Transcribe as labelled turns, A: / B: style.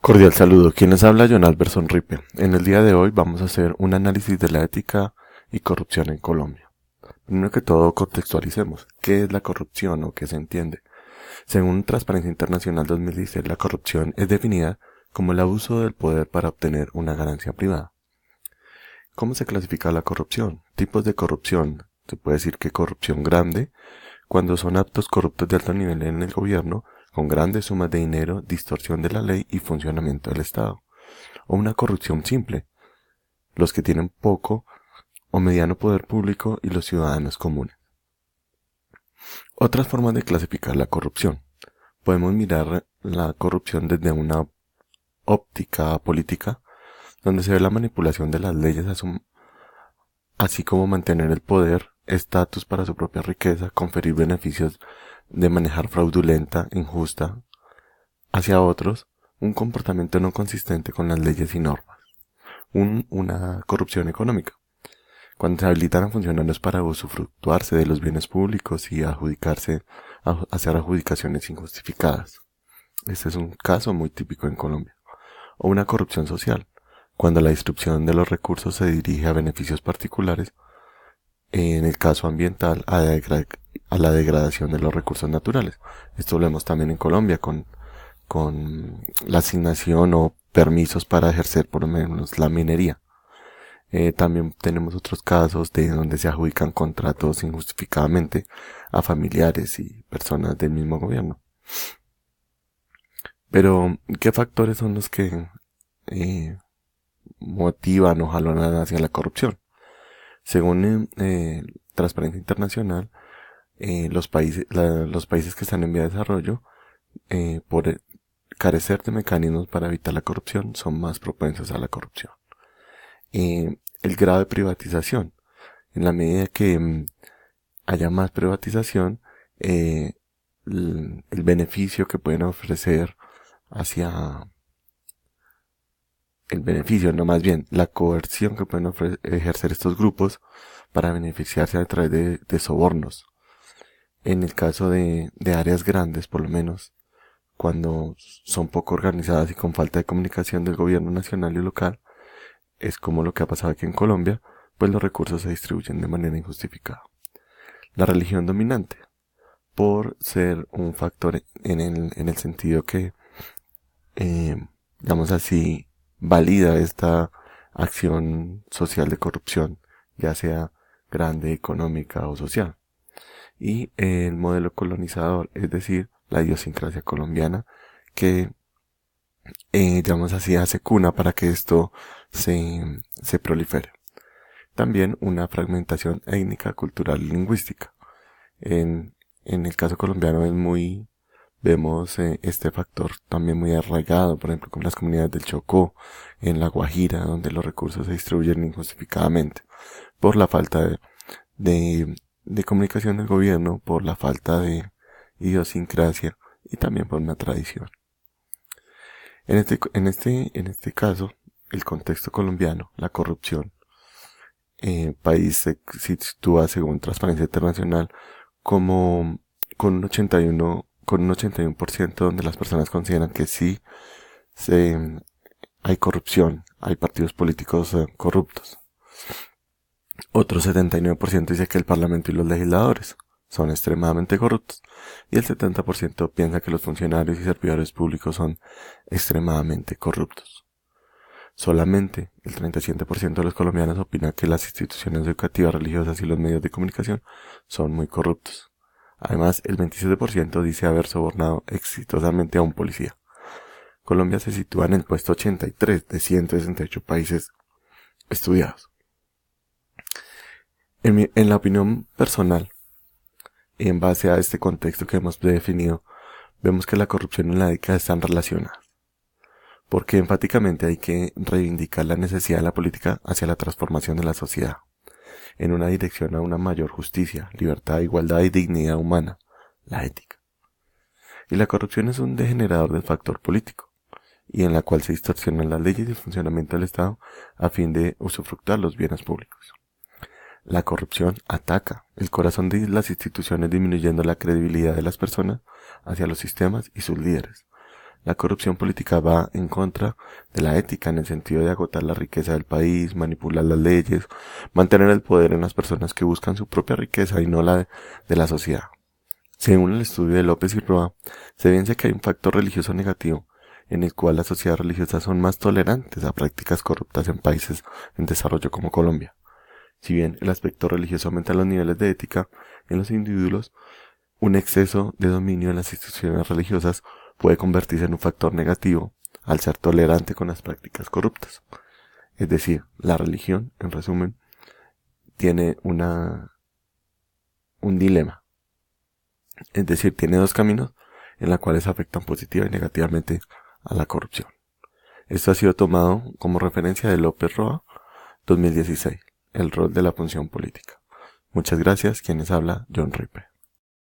A: Cordial saludo. Quien les habla, John Alberson Ripe. En el día de hoy vamos a hacer un análisis de la ética y corrupción en Colombia. Primero que todo, contextualicemos. ¿Qué es la corrupción o qué se entiende? Según Transparencia Internacional 2016, la corrupción es definida como el abuso del poder para obtener una ganancia privada. ¿Cómo se clasifica la corrupción? Tipos de corrupción. Se puede decir que corrupción grande, cuando son actos corruptos de alto nivel en el gobierno, con grandes sumas de dinero, distorsión de la ley y funcionamiento del Estado. O una corrupción simple, los que tienen poco o mediano poder público y los ciudadanos comunes. Otras formas de clasificar la corrupción. Podemos mirar la corrupción desde una óptica política, donde se ve la manipulación de las leyes, así como mantener el poder, estatus para su propia riqueza, conferir beneficios de manejar fraudulenta, injusta, hacia otros, un comportamiento no consistente con las leyes y normas. Una corrupción económica, cuando se habilitan a funcionarios para usufructuarse de los bienes públicos y hacer adjudicaciones injustificadas. Este es un caso muy típico en Colombia. O una corrupción social, cuando la distribución de los recursos se dirige a beneficios particulares, en el caso ambiental, a la degradación de los recursos naturales. Esto lo vemos también en Colombia con la asignación o permisos para ejercer por lo menos la minería. También tenemos otros casos de donde se adjudican contratos injustificadamente a familiares y personas del mismo gobierno. Pero, ¿qué factores son los que motivan o jalonan hacia la corrupción? Según Transparencia Internacional, los países que están en vía de desarrollo, por carecer de mecanismos para evitar la corrupción, son más propensos a la corrupción. El grado de privatización. En la medida que haya más privatización, el beneficio que pueden ofrecer hacia el beneficio, no más bien la coerción que pueden ejercer estos grupos para beneficiarse a través de sobornos. En el caso de áreas grandes, por lo menos, cuando son poco organizadas y con falta de comunicación del gobierno nacional y local, es como lo que ha pasado aquí en Colombia, pues los recursos se distribuyen de manera injustificada. La religión dominante, por ser un factor en el sentido que, digamos así, valida esta acción social de corrupción, ya sea grande, económica o social. Y el modelo colonizador, es decir, la idiosincrasia colombiana, que, digamos así, hace cuna para que esto se prolifere. También una fragmentación étnica, cultural y lingüística. En el caso colombiano vemos este factor también muy arraigado, por ejemplo, con las comunidades del Chocó, en La Guajira, donde los recursos se distribuyen injustificadamente, por la falta de comunicación del gobierno, por la falta de idiosincrasia y también por una tradición. En este caso, el contexto colombiano, la corrupción, país se sitúa según Transparencia Internacional como con un 81% donde las personas consideran que sí hay corrupción, hay partidos políticos corruptos. Otro 79% dice que el Parlamento y los legisladores son extremadamente corruptos, y el 70% piensa que los funcionarios y servidores públicos son extremadamente corruptos. Solamente el 37% de los colombianos opina que las instituciones educativas, religiosas y los medios de comunicación son muy corruptos. Además, el 27% dice haber sobornado exitosamente a un policía. Colombia se sitúa en el puesto 83 de 168 países estudiados. En la opinión personal, en base a este contexto que hemos definido, vemos que la corrupción y la ética están relacionadas, porque enfáticamente hay que reivindicar la necesidad de la política hacia la transformación de la sociedad, en una dirección a una mayor justicia, libertad, igualdad y dignidad humana, la ética. Y la corrupción es un degenerador del factor político, y en la cual se distorsionan las leyes y el funcionamiento del Estado a fin de usufructuar los bienes públicos. La corrupción ataca el corazón de las instituciones, disminuyendo la credibilidad de las personas hacia los sistemas y sus líderes. La corrupción política va en contra de la ética en el sentido de agotar la riqueza del país, manipular las leyes, mantener el poder en las personas que buscan su propia riqueza y no la de la sociedad. Según el estudio de López y Roa, se evidencia que hay un factor religioso negativo, en el cual las sociedades religiosas son más tolerantes a prácticas corruptas en países en desarrollo como Colombia. Si bien el aspecto religioso aumenta los niveles de ética en los individuos, un exceso de dominio en las instituciones religiosas puede convertirse en un factor negativo al ser tolerante con las prácticas corruptas. Es decir, la religión, en resumen, tiene un dilema. Es decir, tiene dos caminos en los cuales afectan positiva y negativamente a la corrupción. Esto ha sido tomado como referencia de López Roa, 2016, el rol de la función política. Muchas gracias, quienes habla John Ripe.